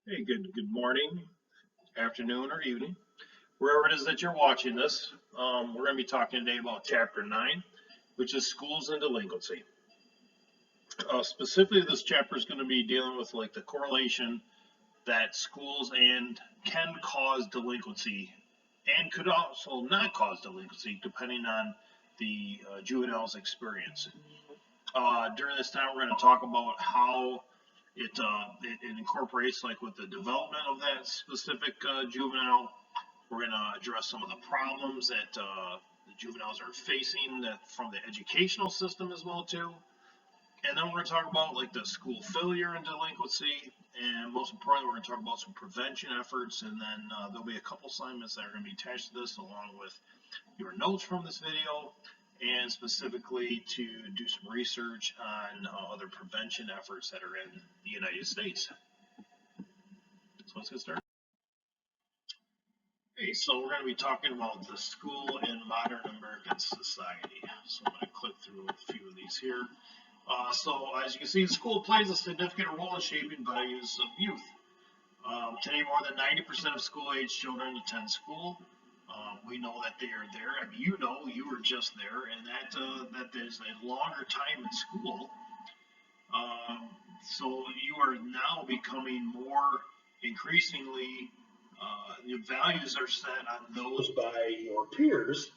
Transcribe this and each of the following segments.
Hey, good morning, afternoon, or evening, wherever it is that you're watching this. We're going to be talking today about Chapter 9, which is schools and delinquency. Specifically, this chapter is going to be dealing with like the correlation that schools and can cause delinquency and could also not cause delinquency depending on the juvenile's experience. During this time, we're going to talk about how it incorporates like with the development of that specific juvenile. We're going to address some of the problems that the juveniles are facing that from the educational system as well too. And then we're going to talk about like the school failure and delinquency, and most importantly, we're going to talk about some prevention efforts. And then there'll be a couple assignments that are going to be attached to this, along with your notes from this video, and specifically to do some research on other prevention efforts that are in the United States. So let's get started. Okay, so we're going to be talking about the school in modern American society. So I'm going to click through a few of these here. So as you can see, the school plays a significant role in shaping values of youth. Today, more than 90% of school-age children attend school. We know that they are there, and you know you were just there, and that there's a longer time in school. So you are now becoming more increasingly, the values are set on those by your peers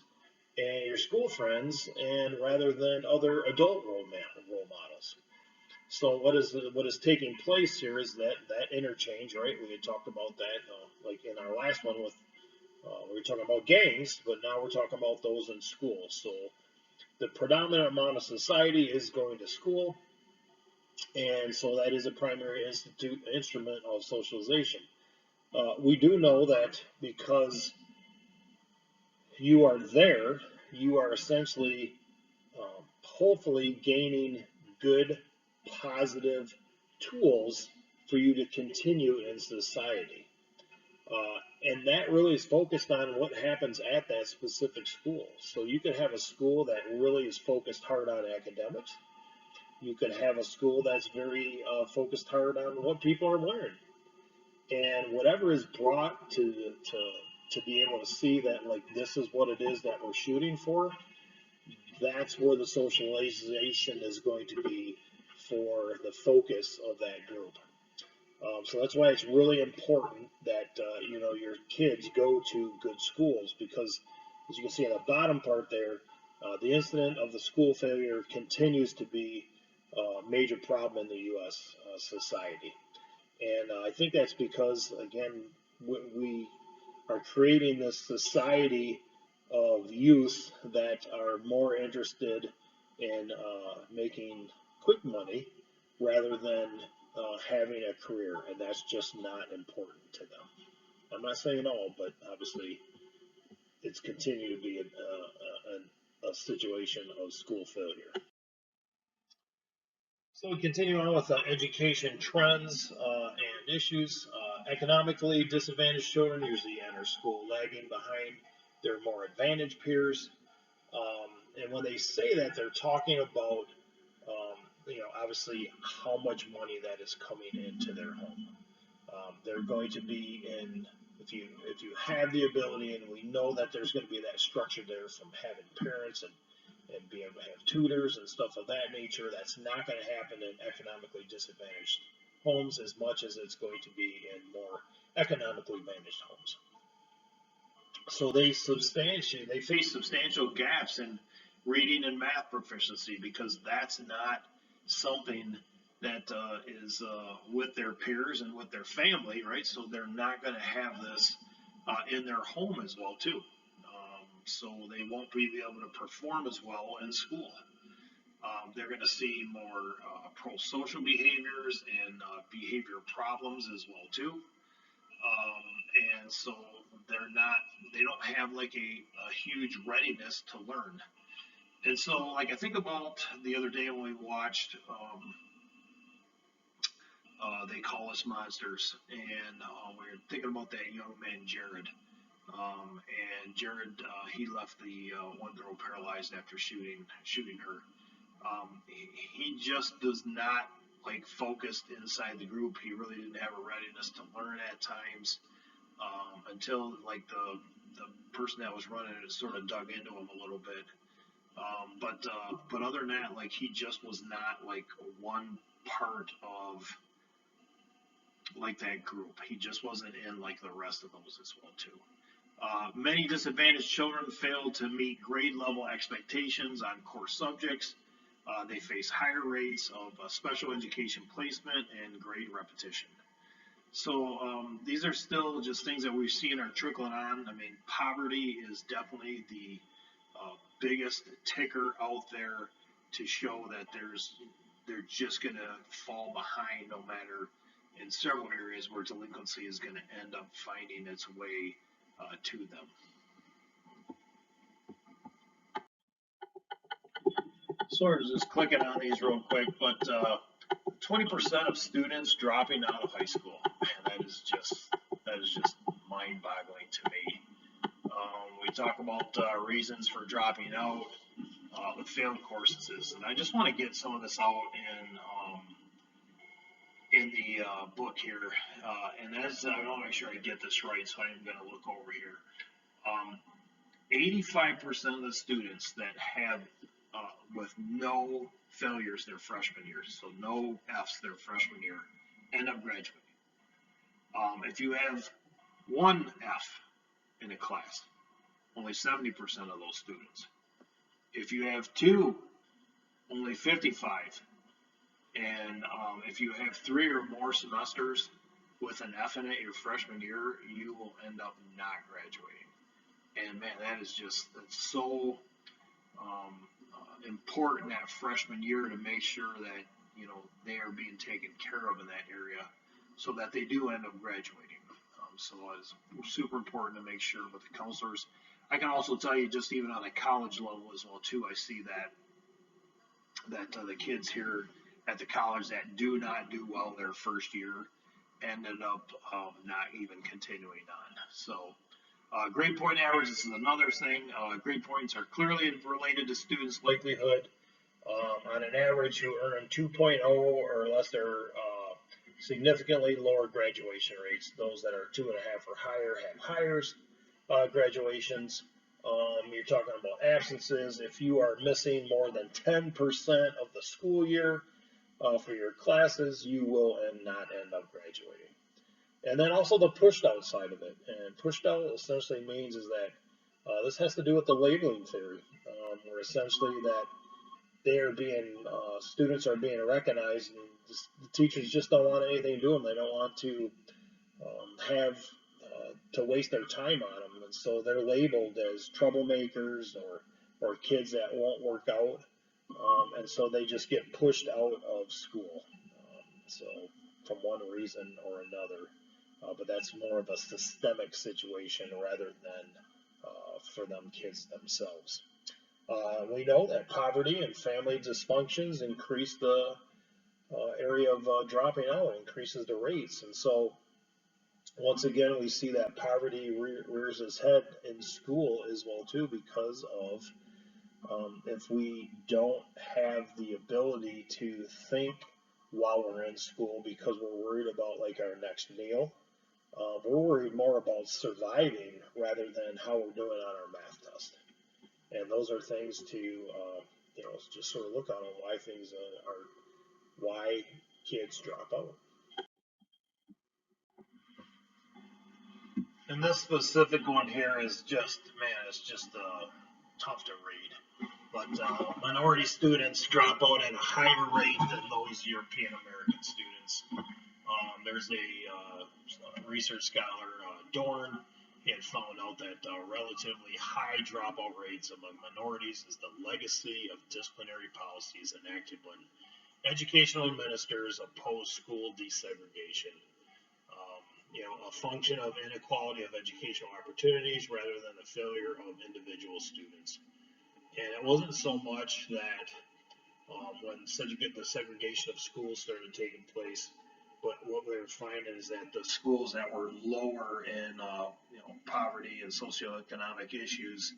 and your school friends, and rather than other adult role models. So what is taking place here is that interchange, right? We had talked about that, like in our last one with we were talking about gangs, but now we're talking about those in school. So the predominant amount of society is going to school, and so that is a primary instrument of socialization. We do know that because you are there, you are essentially hopefully gaining good, positive tools for you to continue in society. And that really is focused on what happens at that specific school. So you could have a school that really is focused hard on academics. You could have a school that's very focused hard on what people are learning. And whatever is brought to be able to see that like this is what it is that we're shooting for, that's where the socialization is going to be for the focus of that group. So that's why it's really important that your kids go to good schools, because as you can see on the bottom part there, the incident of the school failure continues to be a major problem in the U.S. Society. And I think that's because, again, we are creating this society of youth that are more interested in making quick money rather than having a career, and that's just not important to them. I'm not saying all, but obviously it's continued to be a situation of school failure. So we continue on with education trends and issues. Economically disadvantaged children usually enter school lagging behind their more advantaged peers. And when they say that, they're talking about, obviously how much money that is coming into their home. They're going to be in, if you have the ability, and we know that there's going to be that structure there from having parents and being able to have tutors and stuff of that nature. That's not going to happen in economically disadvantaged homes as much as it's going to be in more economically advantaged homes. So they face substantial gaps in reading and math proficiency, because that's not something that is with their peers and with their family, right? So they're not going to have this in their home as well too. So they won't be able to perform as well in school. They're going to see more pro-social behaviors and behavior problems as well too. And so they don't have like a huge readiness to learn. And so, like, I think about the other day when we watched They Call Us Monsters, and we were thinking about that young man, Jared. And Jared, he left the one girl paralyzed after shooting her. He just does not like focused inside the group. He really didn't have a readiness to learn at times until like the person that was running it sort of dug into him a little bit. But other than that, like he just was not like one part of like that group. He just wasn't in like the rest of those as well too. Many disadvantaged children fail to meet grade level expectations on core subjects. They face higher rates of special education placement and grade repetition. So these are still just things that we've seen are trickling on. I mean, poverty is definitely the biggest ticker out there to show that they're just going to fall behind no matter in several areas where delinquency is going to end up finding its way to them. So we're just clicking on these real quick, but 20% of students dropping out of high school, man, that is just mind-boggling to me. We talk about reasons for dropping out with failing courses, and I just want to get some of this out in the book here, and as I want to make sure I get this right, so I'm going to look over here. 85% of the students that have with no failures their freshman year, so no Fs their freshman year, end up graduating. If you have one F in a class, only 70% of those students. If you have two, only 55. And if you have 3 or more semesters with an F in it your freshman year, you will end up not graduating. And man, that's so important that freshman year to make sure that they are being taken care of in that area, so that they do end up graduating. So it's super important to make sure with the counselors. I can also tell you, just even on a college level as well too, I see that the kids here at the college that do not do well their first year ended up not even continuing on. So grade point average, this is another thing. Grade points are clearly related to students' likelihood on an average who earn 2.0 or less. They're significantly lower graduation rates. Those that are 2.5 or higher have higher graduations. You're talking about absences. If you are missing more than 10% of the school year for your classes, you will not end up graduating. And then also the pushed out side of it. And pushed out essentially means is that this has to do with the labeling theory, where essentially that they are being, students are being recognized, and the teachers just don't want anything to do them. They don't want to have to waste their time on them, and so they're labeled as troublemakers or kids that won't work out, and so they just get pushed out of school. So from one reason or another, but that's more of a systemic situation rather than for them kids themselves. We know that poverty and family dysfunctions increase the area of dropping out, increases the rates. And so, once again, we see that poverty rears its head in school as well, too, because of if we don't have the ability to think while we're in school because we're worried about like our next meal, we're worried more about surviving rather than how we're doing on our math test. And those are things to, just sort of look on why things why kids drop out. And this specific one here is just, man, it's just tough to read. But minority students drop out at a higher rate than those European American students. There's a research scholar, Dorn. He had found out that relatively high dropout rates among minorities is the legacy of disciplinary policies enacted when educational ministers oppose school desegregation. A function of inequality of educational opportunities rather than the failure of individual students. And it wasn't so much that when the segregation of schools started taking place, but what we were finding is that the schools that were lower in poverty and socioeconomic issues,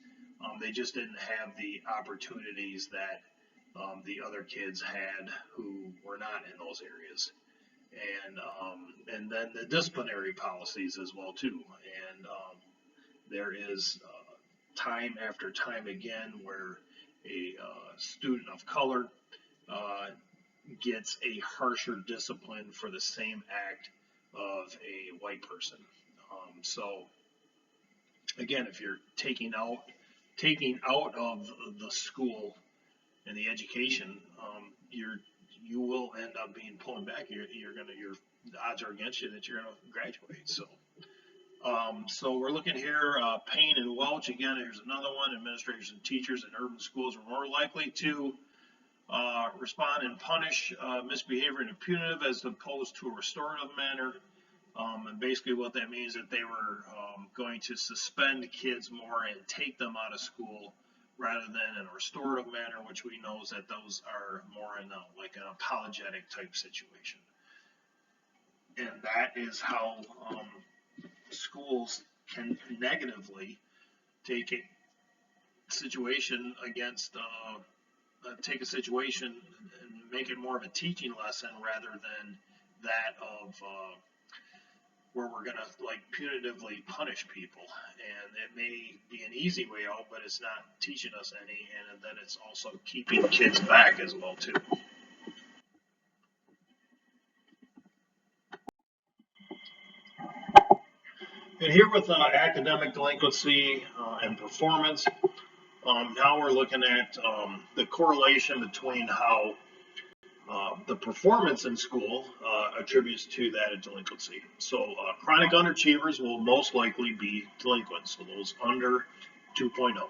they just didn't have the opportunities that the other kids had who were not in those areas. And then the disciplinary policies as well too. And there is time after time again where a student of color uh, gets a harsher discipline for the same act of a white person. So again, if you're taking out of the school and the education, you will end up being pulling back. Your odds are against you that you're gonna graduate. So we're looking here, Payne and Welch, again, here's another one. Administrators and teachers in urban schools are more likely to respond and punish misbehavior in a punitive as opposed to a restorative manner. And basically what that means is that they were going to suspend kids more and take them out of school rather than in a restorative manner, which we know is that those are more in like an apologetic type situation. And that is how schools can negatively take a situation take a situation and make it more of a teaching lesson rather than that of where we're going to like punitively punish people. And it may be an easy way out, but it's not teaching us any, and then it's also keeping kids back as well too. And here with academic delinquency and performance, now we're looking at the correlation between how the performance in school attributes to that of delinquency. So chronic underachievers will most likely be delinquent, so those under 2.0.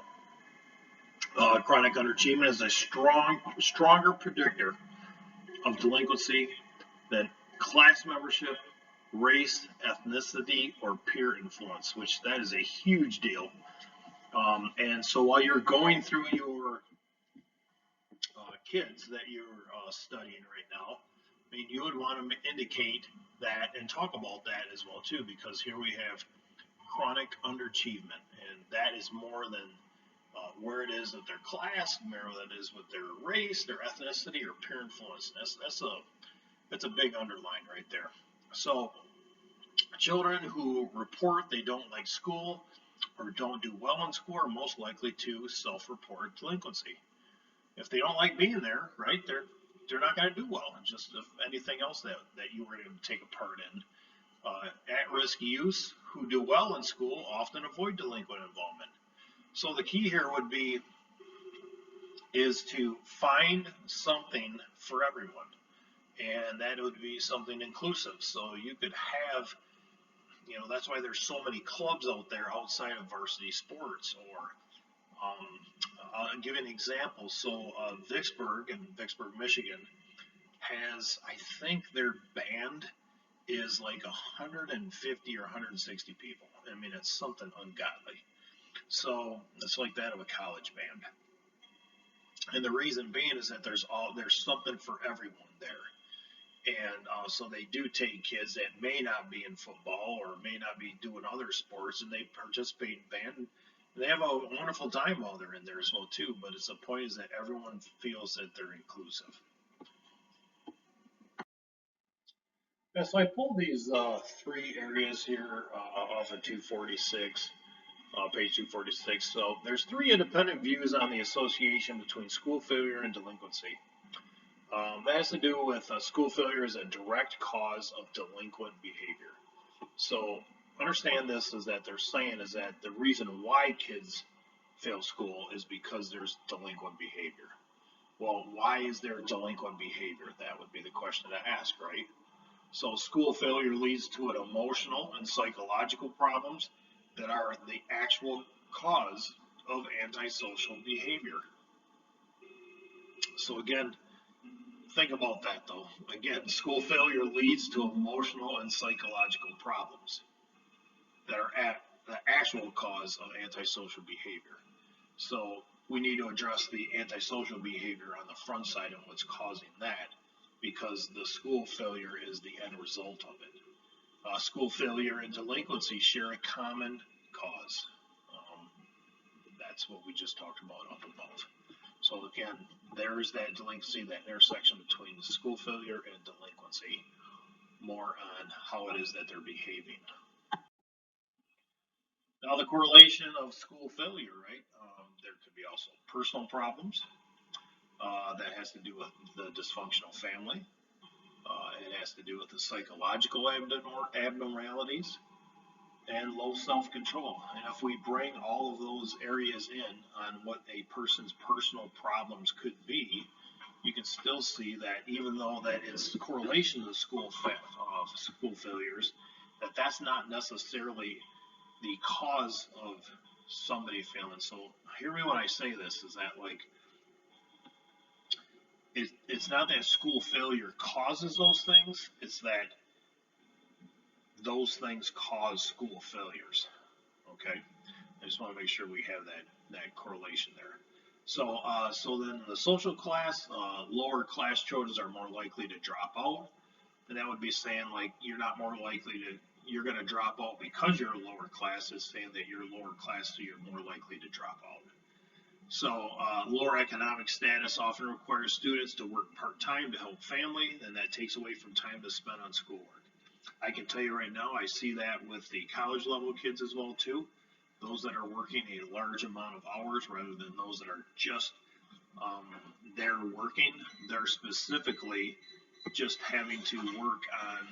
Chronic underachievement is a stronger predictor of delinquency than class membership, race, ethnicity, or peer influence, which that is a huge deal. And so while you're going through your kids that you're studying right now, I mean, you would want to indicate that and talk about that as well too, because here we have chronic underachievement, and that is more than where it is with their class, where it is with their race, their ethnicity, or peer influence. That's a big underline right there. So children who report they don't like school or don't do well in school are most likely to self-report delinquency. If they don't like being there, right, they're not going to do well. Just if anything else that you were going to take a part in. At-risk youths who do well in school often avoid delinquent involvement. So the key here would be is to find something for everyone, and that would be something inclusive. So you could have, that's why there's so many clubs out there outside of varsity sports. Or I'll give you an example. So Vicksburg in Vicksburg, Michigan, has, I think their band is like 150 or 160 people. I mean, it's something ungodly. So it's like that of a college band. And the reason being is that there's something for everyone there. And so they do take kids that may not be in football or may not be doing other sports, and they participate in band. And they have a wonderful time while they're in there as well too. But the point is that everyone feels that they're inclusive. Yeah, so I pulled these three areas here off of 246, page 246. So there's three independent views on the association between school failure and delinquency. That has to do with school failure as a direct cause of delinquent behavior. So understand this is that they're saying is that the reason why kids fail school is because there's delinquent behavior. Well, why is there delinquent behavior? That would be the question to ask, right? So school failure leads to an emotional and psychological problems that are the actual cause of antisocial behavior. So again, think about that though. Again, school failure leads to emotional and psychological problems that are at the actual cause of antisocial behavior. So we need to address the antisocial behavior on the front side of what's causing that, because the school failure is the end result of it. School failure and delinquency share a common cause. That's what we just talked about up above. So So again, there's that delinquency, that intersection between school failure and delinquency, more on how it is that they're behaving. Now, the correlation of school failure, right? There could be also personal problems. That has to do with the dysfunctional family. It has to do with the psychological abnormalities and low self control. And if we bring all of those areas in on what a person's personal problems could be, you can still see that even though that it's correlation to school failures, that's not necessarily the cause of somebody failing. So hear me when I say this: is that like it's not that school failure causes those things; it's that those things cause school failures. Okay, I just want to make sure we have that correlation there. So then the social class, lower class children are more likely to drop out, and that would be saying like you're going to drop out because you're a lower class. Is saying that you're lower class, so you're more likely to drop out. So lower economic status often requires students to work part-time to help family, and that takes away from time to spend on schoolwork. I can tell you right now, I see that with the college level kids as well too. Those that are working a large amount of hours rather than those that are just they're working, they're specifically just having to work on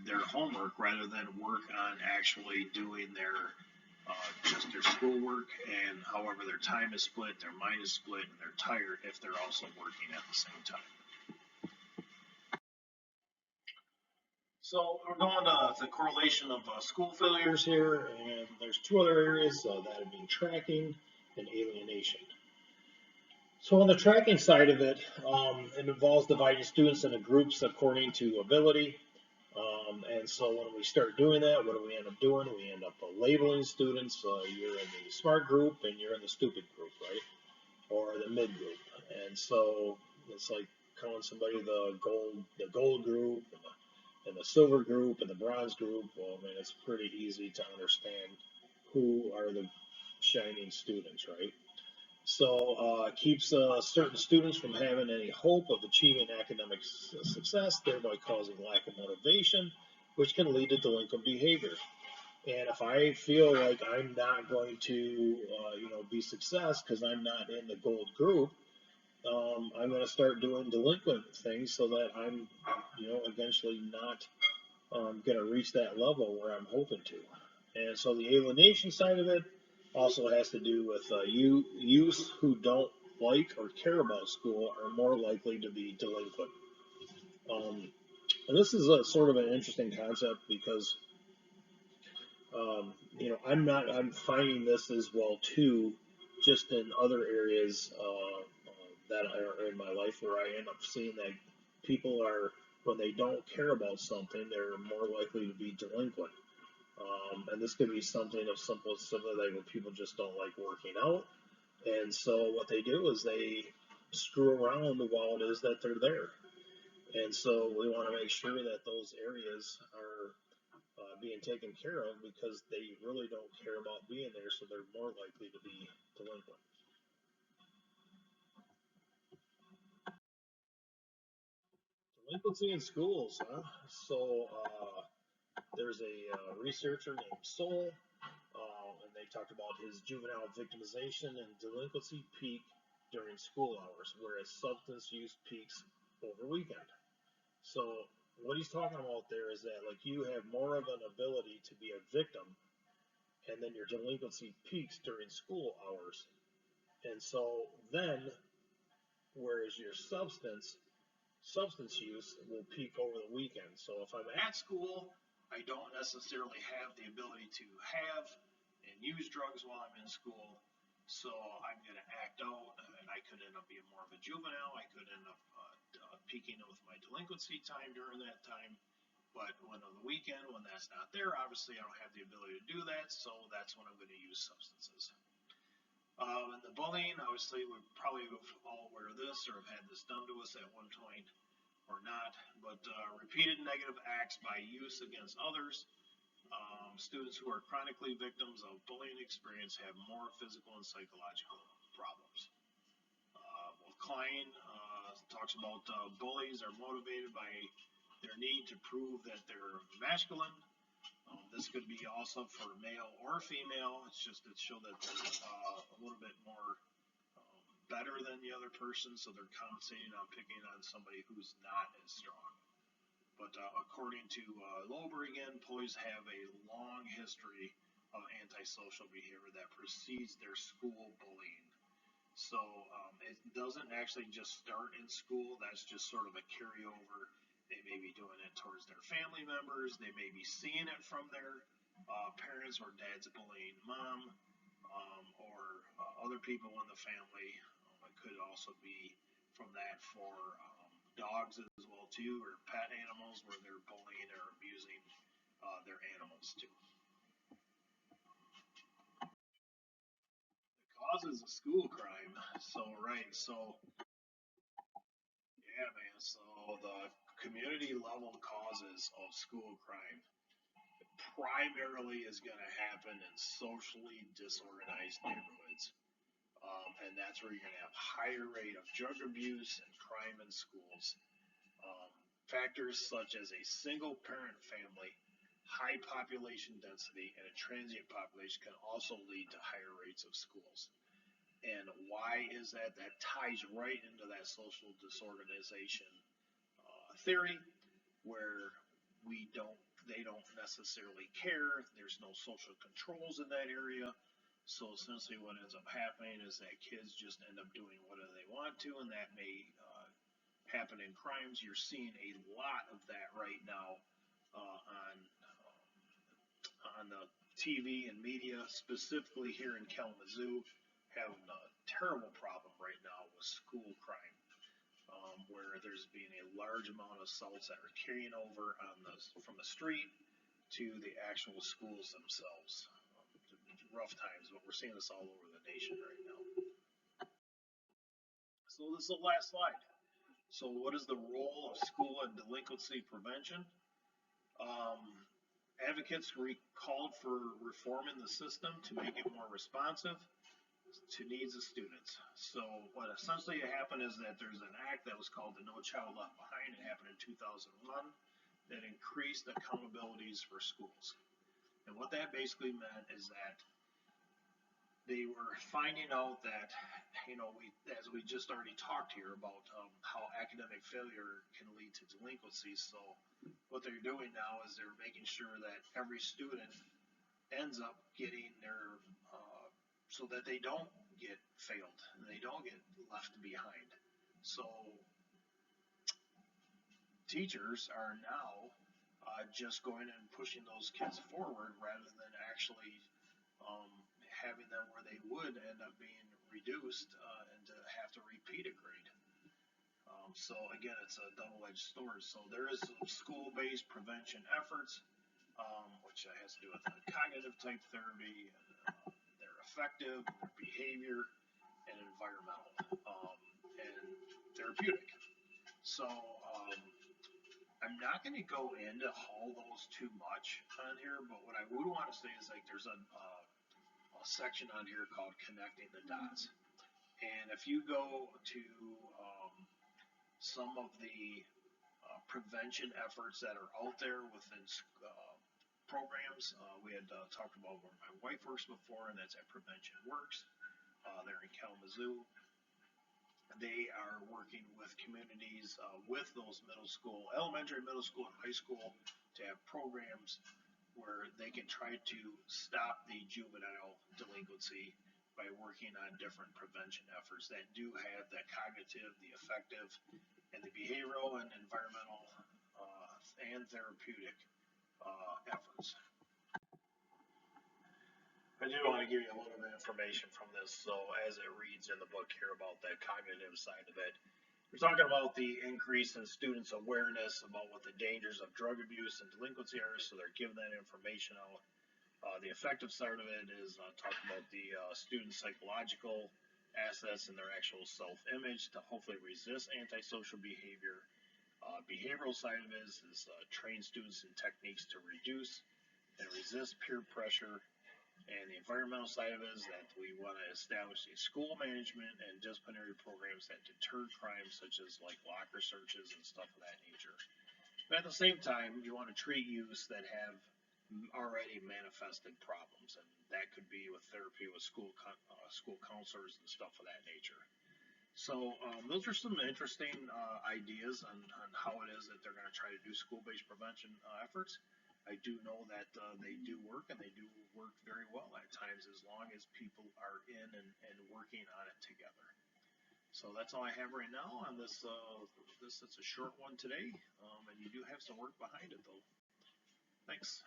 their homework rather than work on actually doing just their schoolwork. And however their time is split, their mind is split, and they're tired if they're also working at the same time. So we're going to the correlation of school failures here, and there's two other areas that would be tracking and alienation. So on the tracking side of it, it involves dividing students into groups according to ability. And so when we start doing that, what do we end up doing? We end up labeling students. You're in the smart group and you're in the stupid group, right? Or the mid group. And so it's like calling somebody the gold group and the silver group and the bronze group. Well, I mean, it's pretty easy to understand who are the shining students, right? So it keeps certain students from having any hope of achieving academic success, thereby causing lack of motivation, which can lead to delinquent behavior. And if I feel like I'm not going to, be success because I'm not in the gold group, I'm going to start doing delinquent things so that I'm, eventually not going to reach that level where I'm hoping to. And so the alienation side of it also has to do with youth who don't like or care about school are more likely to be delinquent. And this is a sort of an interesting concept because, I'm finding this as well too, just in other areas that are in my life where I end up seeing that people are, when they don't care about something, they're more likely to be delinquent. And this could be something as simple like when people just don't like working out. And so what they do is they screw around while it is that they're there. And so we want to make sure that those areas are being taken care of because they really don't care about being there, so they're more likely to be delinquent. Delinquency in schools, huh? So there's a researcher named Soul, and they talked about his juvenile victimization and delinquency peak during school hours, whereas substance use peaks over weekend. So what he's talking about there is that like you have more of an ability to be a victim, and then your delinquency peaks during school hours. And so then, whereas your substance use will peak over the weekend. So if I'm at school, I don't necessarily have the ability to have and use drugs while I'm in school. So I'm going to act out, and I could end up being more of a juvenile. I could end up peaking with my delinquency time during that time. But when on the weekend, when that's not there, obviously I don't have the ability to do that. So that's when I'm going to use substances. And the bullying, obviously, we probably all aware of this or have had this done to us at one point or not, but repeated negative acts by youth against others. Students who are chronically victims of bullying experience have more physical and psychological problems. Klein talks about bullies are motivated by their need to prove that they're masculine. This could be also for male or female. It's just to show that they're a little bit more better than the other person, so they're compensating on picking on somebody who's not as strong. But according to Lober again, bullies have a long history of antisocial behavior that precedes their school bullying. So it doesn't actually just start in school. That's just sort of a carryover. They may be doing it towards their family members. They may be seeing it from their parents, or dad's bullying mom, or other people in the family. It could also be from that for dogs as well too, or pet animals where they're bullying or abusing their animals too. The causes of school crime. So right, so yeah, man. So the community level causes of school crime primarily is going to happen in socially disorganized neighborhoods. And that's where you're going to have higher rate of drug abuse and crime in schools. Um, Factors such as a single parent family, high population density, and a transient population can also lead to higher rates of schools. And why is that? That ties right into that social disorganization theory, where we don't they don't necessarily care. There's no social controls in that area. So essentially, what ends up happening is that kids just end up doing whatever they want to, and that may happen in crimes. You're seeing a lot of that right now on the TV and media, specifically here in Kalamazoo, having a terrible problem right now with school crime, where there's being a large amount of assaults that are carrying over from the street to the actual schools themselves. Rough times, but we're seeing this all over the nation right now. So this is the last slide. So what is the role of school and delinquency prevention? Um, Advocates called for reforming the system to make it more responsive to needs of students. So what essentially happened is that there's an act that was called the No Child Left Behind. It happened in 2001 that increased accountabilities for schools. And what that basically meant is that they were finding out that, as we just already talked here about how academic failure can lead to delinquency. So what they're doing now is they're making sure that every student ends up getting their, so that they don't get failed and they don't get left behind. So teachers are now just going and pushing those kids forward rather than actually um, having them where they would end up being reduced and to have to repeat a grade. So again, it's a double-edged sword. So there is some school-based prevention efforts, which has to do with cognitive type therapy, and they're effective, their behavior, and environmental, and therapeutic. So I'm not going to go into all those too much on here, but what I would want to say is like there's a section on here called connecting the dots. And if you go to some of the prevention efforts that are out there within programs, we had talked about where my wife works before, and that's at Prevention Works. They're in Kalamazoo. They are working with communities with those middle school, elementary, middle school, and high school to have programs where they can try to stop the juvenile delinquency by working on different prevention efforts that do have the cognitive, the affective, and the behavioral and environmental and therapeutic efforts. I do want to give you a little bit of information from this. So, as it reads in the book here about the cognitive side of it, we're talking about the increase in students' awareness about what the dangers of drug abuse and delinquency are. So, they're giving that information out. The effective side of it is talking about the student psychological assets and their actual self-image to hopefully resist antisocial behavior. Behavioral side of it is train students in techniques to reduce and resist peer pressure And the environmental side of it is that we want to establish a school management and disciplinary programs that deter crimes such as like locker searches and stuff of that nature. But at the same time, you want to treat youths that have already manifested problems, and that could be with therapy with school counselors and stuff of that nature. So those are some interesting ideas on how it is that they're going to try to do school-based prevention efforts. I do know that they do work, and they do work very well at times, as long as people are in and working on it together. So that's all I have right now on this. It's a short one today, and you do have some work behind it, though. Thanks.